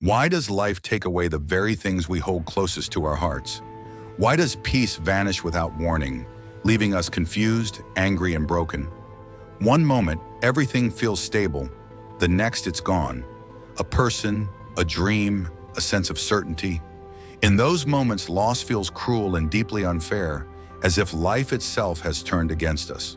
Why does life take away the very things we hold closest to our hearts? Why does peace vanish without warning, leaving us confused, angry, and broken? One moment, everything feels stable. The next, it's gone. A person, a dream, a sense of certainty. In those moments, loss feels cruel and deeply unfair, as if life itself has turned against us.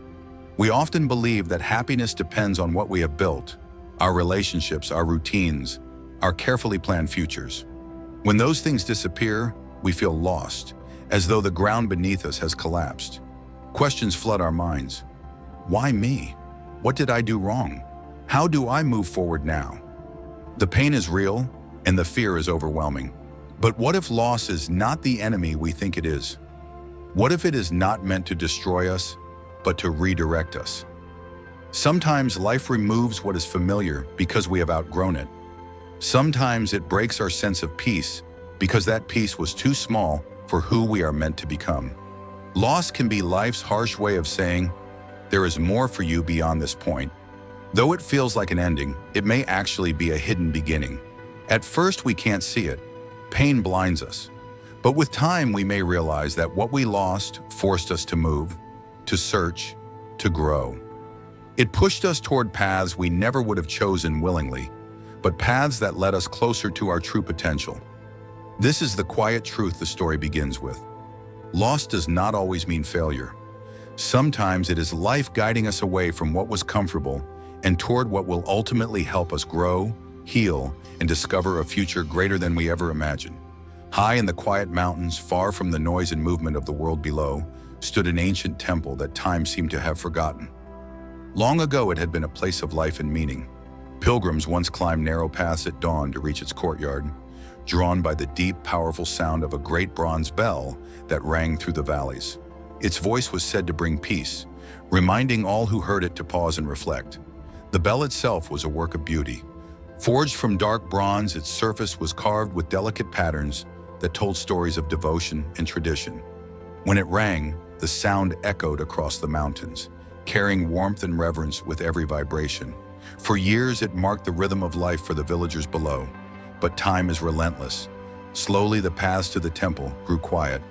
We often believe that happiness depends on what we have built, our relationships, our routines, our carefully planned futures. When those things disappear, we feel lost, as though the ground beneath us has collapsed. Questions flood our minds. Why me? What did I do wrong? How do I move forward now? The pain is real, and the fear is overwhelming. But what if loss is not the enemy we think it is? What if it is not meant to destroy us, but to redirect us? Sometimes life removes what is familiar because we have outgrown it. Sometimes it breaks our sense of peace because that peace was too small for who we are meant to become. Loss can be life's harsh way of saying, there is more for you beyond this point. Though it feels like an ending, it may actually be a hidden beginning. At first, we can't see it. Pain blinds us. But with time, we may realize that what we lost forced us to move, to search, to grow. It pushed us toward paths we never would have chosen willingly, but paths that led us closer to our true potential. This is the quiet truth the story begins with. Loss does not always mean failure. Sometimes it is life guiding us away from what was comfortable and toward what will ultimately help us grow, heal, and discover a future greater than we ever imagined. High in the quiet mountains, far from the noise and movement of the world below, stood an ancient temple that time seemed to have forgotten. Long ago, it had been a place of life and meaning. Pilgrims once climbed narrow paths at dawn to reach its courtyard, drawn by the deep, powerful sound of a great bronze bell that rang through the valleys. Its voice was said to bring peace, reminding all who heard it to pause and reflect. The bell itself was a work of beauty. Forged from dark bronze, its surface was carved with delicate patterns that told stories of devotion and tradition. When it rang, the sound echoed across the mountains, carrying warmth and reverence with every vibration. For years, it marked the rhythm of life for the villagers below. But time is relentless. Slowly, the paths to the temple grew quiet.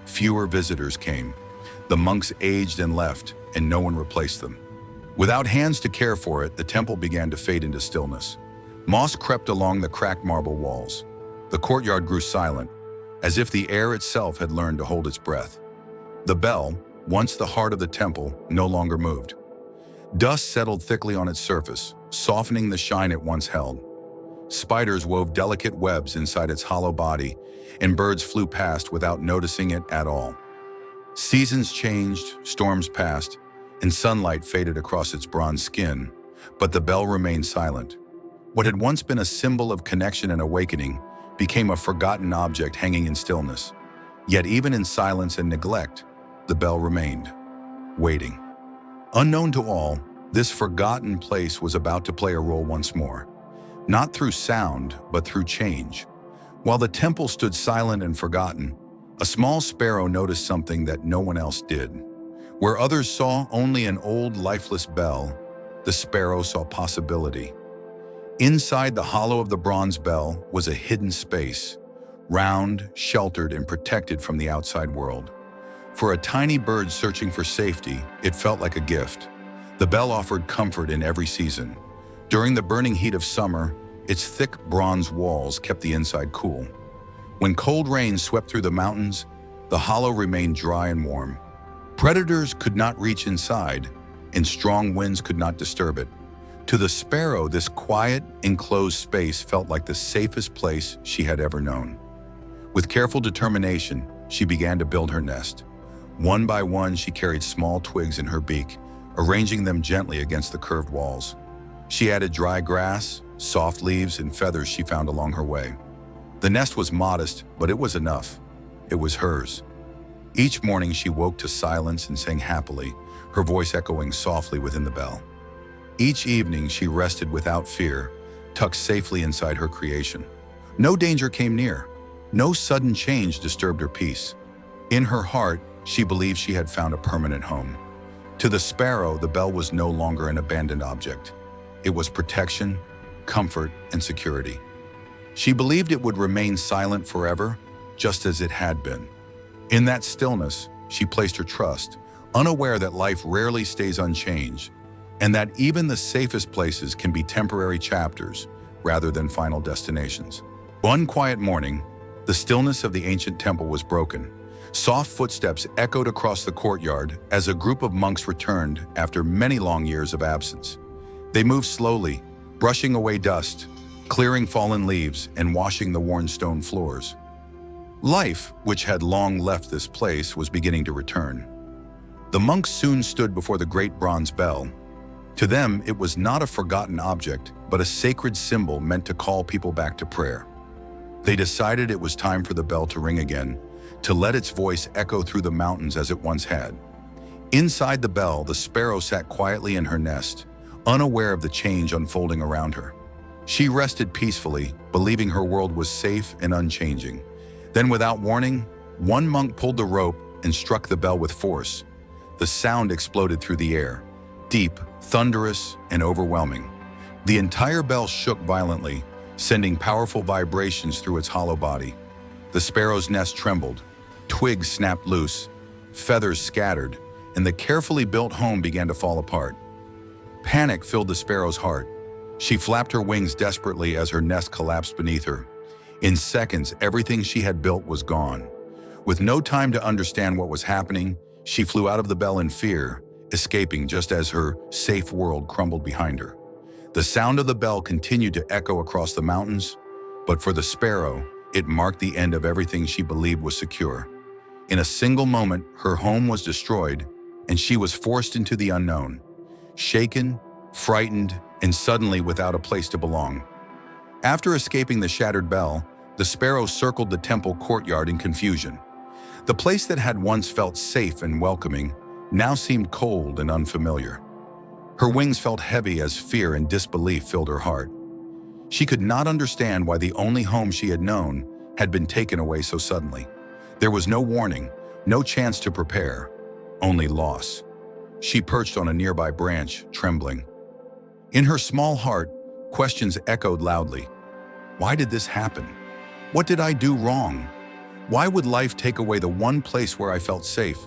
Fewer visitors came. The monks aged and left, and no one replaced them. Without hands to care for it, the temple began to fade into stillness. Moss crept along the cracked marble walls. The courtyard grew silent, as if the air itself had learned to hold its breath. The bell, once the heart of the temple, no longer moved. Dust settled thickly on its surface, softening the shine it once held. Spiders wove delicate webs inside its hollow body, and birds flew past without noticing it at all. Seasons changed, storms passed, and sunlight faded across its bronze skin, but the bell remained silent. What had once been a symbol of connection and awakening became a forgotten object hanging in stillness. Yet even in silence and neglect, the bell remained, waiting. Unknown to all, this forgotten place was about to play a role once more, not through sound, but through change. While the temple stood silent and forgotten, a small sparrow noticed something that no one else did. Where others saw only an old, lifeless bell, the sparrow saw possibility. Inside the hollow of the bronze bell was a hidden space, round, sheltered, and protected from the outside world. For a tiny bird searching for safety, it felt like a gift. The bell offered comfort in every season. During the burning heat of summer, its thick bronze walls kept the inside cool. When cold rains swept through the mountains, the hollow remained dry and warm. Predators could not reach inside, and strong winds could not disturb it. To the sparrow, this quiet, enclosed space felt like the safest place she had ever known. With careful determination, she began to build her nest. One by one, she carried small twigs in her beak, arranging them gently against the curved walls. She added dry grass, soft leaves, and feathers she found along her way. The nest was modest, but it was enough. It was hers. Each morning, she woke to silence and sang happily, her voice echoing softly within the bell. Each evening, she rested without fear, tucked safely inside her creation. No danger came near. No sudden change disturbed her peace. In her heart, she believed she had found a permanent home. To the sparrow, the bell was no longer an abandoned object. It was protection, comfort, and security. She believed it would remain silent forever, just as it had been. In that stillness, she placed her trust, unaware that life rarely stays unchanged, and that even the safest places can be temporary chapters rather than final destinations. One quiet morning, the stillness of the ancient temple was broken. Soft footsteps echoed across the courtyard as a group of monks returned after many long years of absence. They moved slowly, brushing away dust, clearing fallen leaves, and washing the worn stone floors. Life, which had long left this place, was beginning to return. The monks soon stood before the great bronze bell. To them, it was not a forgotten object, but a sacred symbol meant to call people back to prayer. They decided it was time for the bell to ring again, to let its voice echo through the mountains as it once had. Inside the bell, the sparrow sat quietly in her nest, unaware of the change unfolding around her. She rested peacefully, believing her world was safe and unchanging. Then, without warning, one monk pulled the rope and struck the bell with force. The sound exploded through the air, deep, thunderous, and overwhelming. The entire bell shook violently, sending powerful vibrations through its hollow body. The sparrow's nest trembled, twigs snapped loose, feathers scattered, and the carefully built home began to fall apart. Panic filled the sparrow's heart. She flapped her wings desperately as her nest collapsed beneath her. In seconds, everything she had built was gone. With no time to understand what was happening, she flew out of the bell in fear, escaping just as her safe world crumbled behind her. The sound of the bell continued to echo across the mountains, but for the sparrow, it marked the end of everything she believed was secure. In a single moment, her home was destroyed, and she was forced into the unknown, shaken, frightened, and suddenly without a place to belong. After escaping the shattered bell, the sparrow circled the temple courtyard in confusion. The place that had once felt safe and welcoming now seemed cold and unfamiliar. Her wings felt heavy as fear and disbelief filled her heart. She could not understand why the only home she had known had been taken away so suddenly. There was no warning, no chance to prepare, only loss. She perched on a nearby branch, trembling. In her small heart, questions echoed loudly. Why did this happen? What did I do wrong? Why would life take away the one place where I felt safe?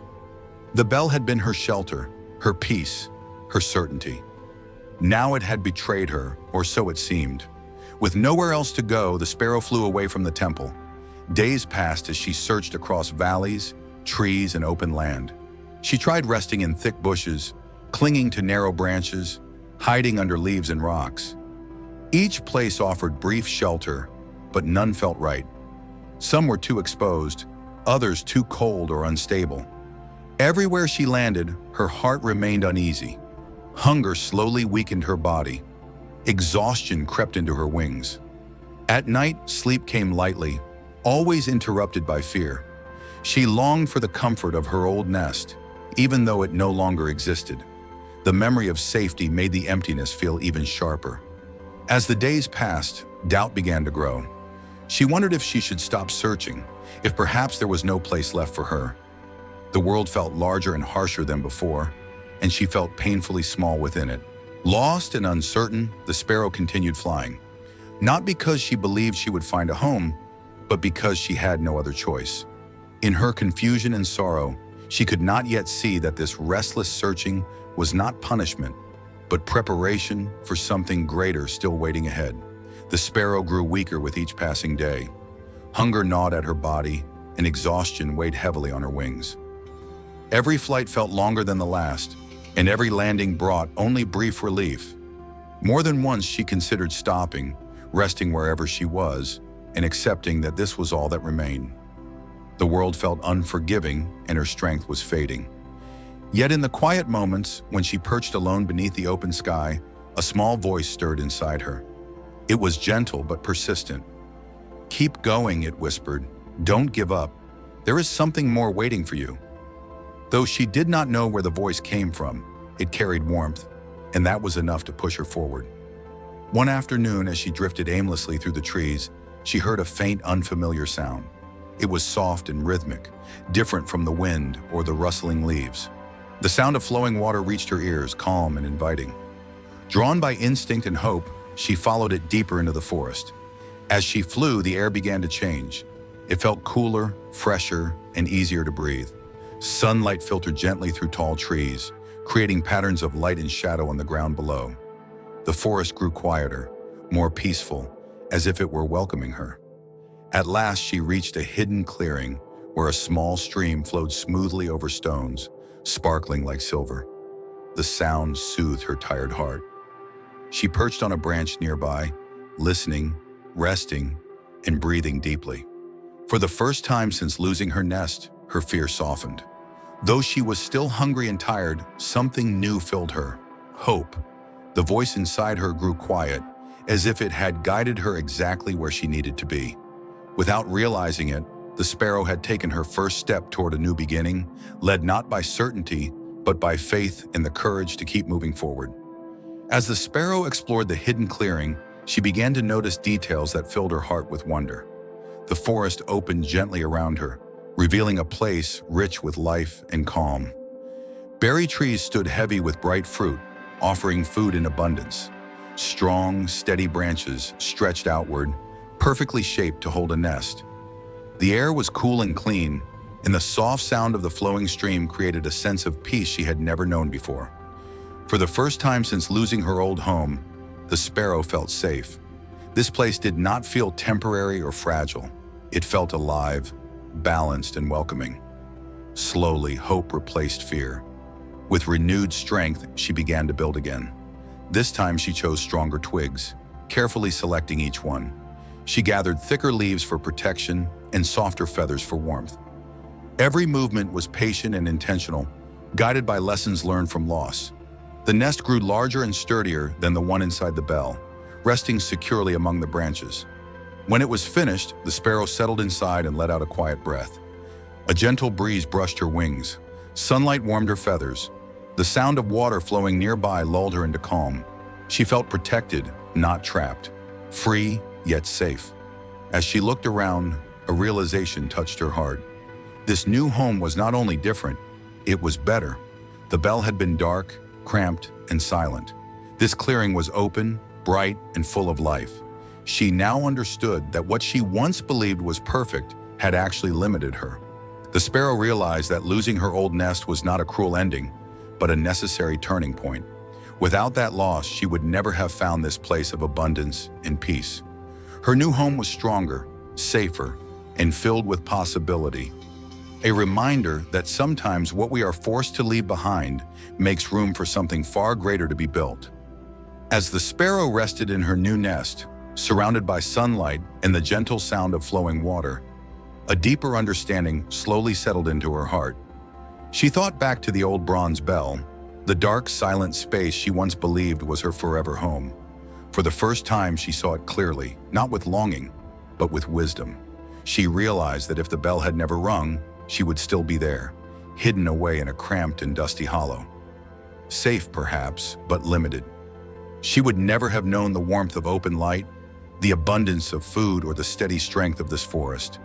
The bell had been her shelter, her peace, her certainty. Now it had betrayed her, or so it seemed. With nowhere else to go, the sparrow flew away from the temple. Days passed as she searched across valleys, trees, and open land. She tried resting in thick bushes, clinging to narrow branches, hiding under leaves and rocks. Each place offered brief shelter, but none felt right. Some were too exposed, others too cold or unstable. Everywhere she landed, her heart remained uneasy. Hunger slowly weakened her body. Exhaustion crept into her wings. At night, sleep came lightly, always interrupted by fear. She longed for the comfort of her old nest, even though it no longer existed. The memory of safety made the emptiness feel even sharper. As the days passed, doubt began to grow. She wondered if she should stop searching, if perhaps there was no place left for her. The world felt larger and harsher than before, and she felt painfully small within it. Lost and uncertain, the sparrow continued flying. Not because she believed she would find a home, but because she had no other choice. In her confusion and sorrow, she could not yet see that this restless searching was not punishment, but preparation for something greater still waiting ahead. The sparrow grew weaker with each passing day. Hunger gnawed at her body, and exhaustion weighed heavily on her wings. Every flight felt longer than the last, and every landing brought only brief relief. More than once she considered stopping, resting wherever she was, and accepting that this was all that remained. The world felt unforgiving, and her strength was fading. Yet in the quiet moments, when she perched alone beneath the open sky, a small voice stirred inside her. It was gentle but persistent. "Keep going," it whispered. "Don't give up. There is something more waiting for you." Though she did not know where the voice came from, it carried warmth, and that was enough to push her forward. One afternoon, as she drifted aimlessly through the trees, she heard a faint, unfamiliar sound. It was soft and rhythmic, different from the wind or the rustling leaves. The sound of flowing water reached her ears, calm and inviting. Drawn by instinct and hope, she followed it deeper into the forest. As she flew, the air began to change. It felt cooler, fresher, and easier to breathe. Sunlight filtered gently through tall trees, creating patterns of light and shadow on the ground below. The forest grew quieter, more peaceful, as if it were welcoming her. At last, she reached a hidden clearing where a small stream flowed smoothly over stones, sparkling like silver. The sound soothed her tired heart. She perched on a branch nearby, listening, resting, and breathing deeply. For the first time since losing her nest, her fear softened. Though she was still hungry and tired, something new filled her: hope. The voice inside her grew quiet, as if it had guided her exactly where she needed to be. Without realizing it, the sparrow had taken her first step toward a new beginning, led not by certainty, but by faith and the courage to keep moving forward. As the sparrow explored the hidden clearing, she began to notice details that filled her heart with wonder. The forest opened gently around her, revealing a place rich with life and calm. Berry trees stood heavy with bright fruit, offering food in abundance. Strong, steady branches stretched outward, perfectly shaped to hold a nest. The air was cool and clean, and the soft sound of the flowing stream created a sense of peace she had never known before. For the first time since losing her old home, the sparrow felt safe. This place did not feel temporary or fragile. It felt alive, balanced, and welcoming. Slowly, hope replaced fear. With renewed strength, she began to build again. This time she chose stronger twigs, carefully selecting each one. She gathered thicker leaves for protection and softer feathers for warmth. Every movement was patient and intentional, guided by lessons learned from loss. The nest grew larger and sturdier than the one inside the bell, resting securely among the branches. When it was finished, the sparrow settled inside and let out a quiet breath. A gentle breeze brushed her wings. Sunlight warmed her feathers. The sound of water flowing nearby lulled her into calm. She felt protected, not trapped. Free, yet safe. As she looked around, a realization touched her heart. This new home was not only different, it was better. The bell had been dark, cramped, and silent. This clearing was open, bright, and full of life. She now understood that what she once believed was perfect had actually limited her. The sparrow realized that losing her old nest was not a cruel ending, but a necessary turning point. Without that loss, she would never have found this place of abundance and peace. Her new home was stronger, safer, and filled with possibility. A reminder that sometimes what we are forced to leave behind makes room for something far greater to be built. As the sparrow rested in her new nest, surrounded by sunlight and the gentle sound of flowing water, a deeper understanding slowly settled into her heart. She thought back to the old bronze bell, the dark, silent space she once believed was her forever home. For the first time, she saw it clearly, not with longing, but with wisdom. She realized that if the bell had never rung, she would still be there, hidden away in a cramped and dusty hollow. Safe, perhaps, but limited. She would never have known the warmth of open light, the abundance of food, or the steady strength of this forest.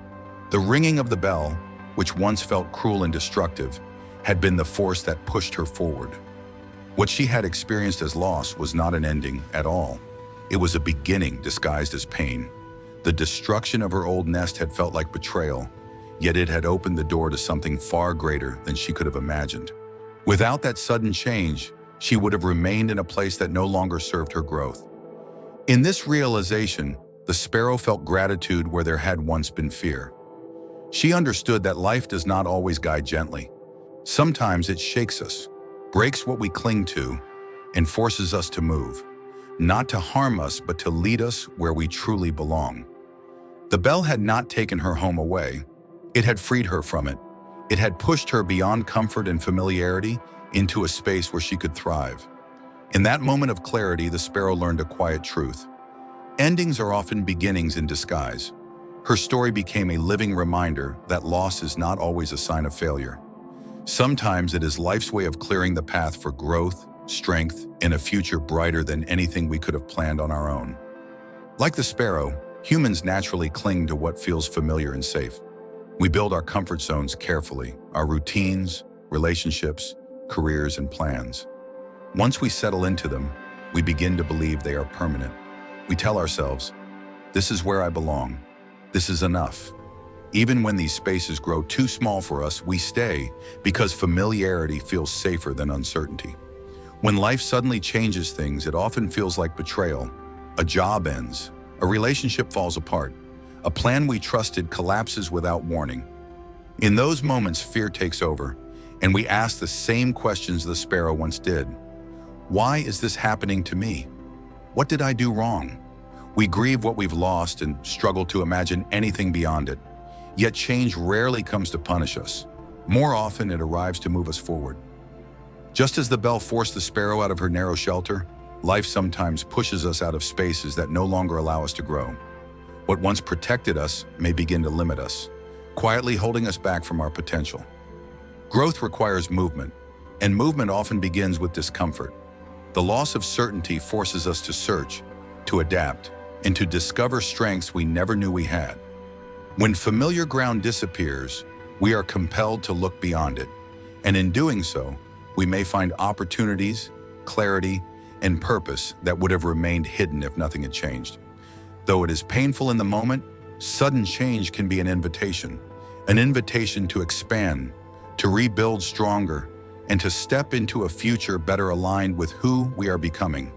The ringing of the bell, which once felt cruel and destructive, had been the force that pushed her forward. What she had experienced as loss was not an ending at all. It was a beginning disguised as pain. The destruction of her old nest had felt like betrayal, yet it had opened the door to something far greater than she could have imagined. Without that sudden change, she would have remained in a place that no longer served her growth. In this realization, the sparrow felt gratitude where there had once been fear. She understood that life does not always guide gently. Sometimes it shakes us, breaks what we cling to, and forces us to move, not to harm us, but to lead us where we truly belong. The bell had not taken her home away. It had freed her from it. It had pushed her beyond comfort and familiarity into a space where she could thrive. In that moment of clarity, the sparrow learned a quiet truth. Endings are often beginnings in disguise. Her story became a living reminder that loss is not always a sign of failure. Sometimes it is life's way of clearing the path for growth, strength, and a future brighter than anything we could have planned on our own. Like the sparrow, humans naturally cling to what feels familiar and safe. We build our comfort zones carefully, our routines, relationships, careers, and plans. Once we settle into them, we begin to believe they are permanent. We tell ourselves, This is where I belong. This is enough. Even when these spaces grow too small for us, we stay because familiarity feels safer than uncertainty. When life suddenly changes things, it often feels like betrayal. A job ends, a relationship falls apart, a plan we trusted collapses without warning. In those moments, fear takes over, and we ask the same questions the sparrow once did. Why is this happening to me? What did I do wrong? We grieve what we've lost and struggle to imagine anything beyond it. Yet change rarely comes to punish us. More often, it arrives to move us forward. Just as the bell forced the sparrow out of her narrow shelter, life sometimes pushes us out of spaces that no longer allow us to grow. What once protected us may begin to limit us, quietly holding us back from our potential. Growth requires movement, and movement often begins with discomfort. The loss of certainty forces us to search, to adapt, and to discover strengths we never knew we had. When familiar ground disappears, we are compelled to look beyond it, and in doing so, we may find opportunities, clarity, and purpose that would have remained hidden if nothing had changed. Though it is painful in the moment, sudden change can be an invitation to expand, to rebuild stronger, and to step into a future better aligned with who we are becoming.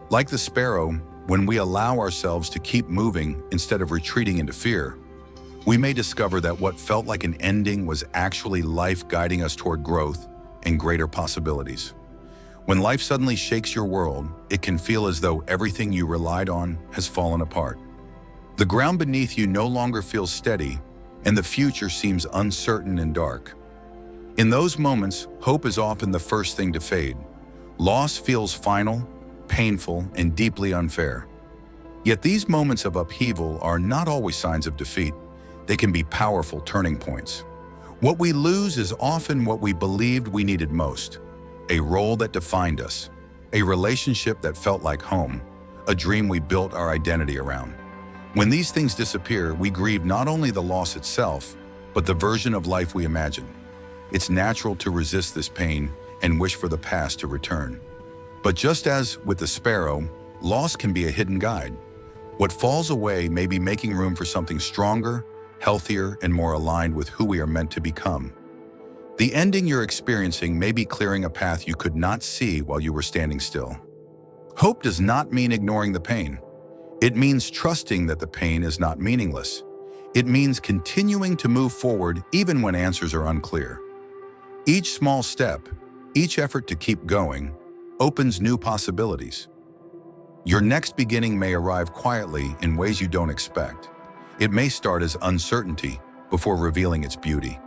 Like the sparrow, when we allow ourselves to keep moving instead of retreating into fear, we may discover that what felt like an ending was actually life guiding us toward growth and greater possibilities. When life suddenly shakes your world, it can feel as though everything you relied on has fallen apart. The ground beneath you no longer feels steady, and the future seems uncertain and dark. In those moments, hope is often the first thing to fade. Loss feels final, painful, and deeply unfair. Yet these moments of upheaval are not always signs of defeat. They can be powerful turning points. What we lose is often what we believed we needed most: a role that defined us, a relationship that felt like home, a dream we built our identity around. When these things disappear, we grieve not only the loss itself, but the version of life we imagined. It's natural to resist this pain and wish for the past to return. But just as with the sparrow, loss can be a hidden guide. What falls away may be making room for something stronger, healthier, and more aligned with who we are meant to become. The ending you're experiencing may be clearing a path you could not see while you were standing still. Hope does not mean ignoring the pain. It means trusting that the pain is not meaningless. It means continuing to move forward even when answers are unclear. Each small step, each effort to keep going, opens new possibilities. Your next beginning may arrive quietly in ways you don't expect. It may start as uncertainty before revealing its beauty.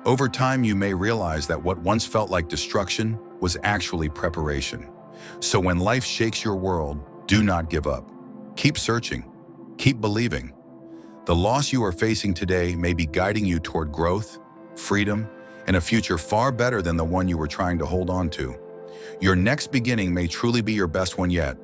Over time, you may realize that what once felt like destruction was actually preparation. So when life shakes your world, do not give up. Keep searching. Keep believing. The loss you are facing today may be guiding you toward growth, freedom, and a future far better than the one you were trying to hold on to. Your next beginning may truly be your best one yet,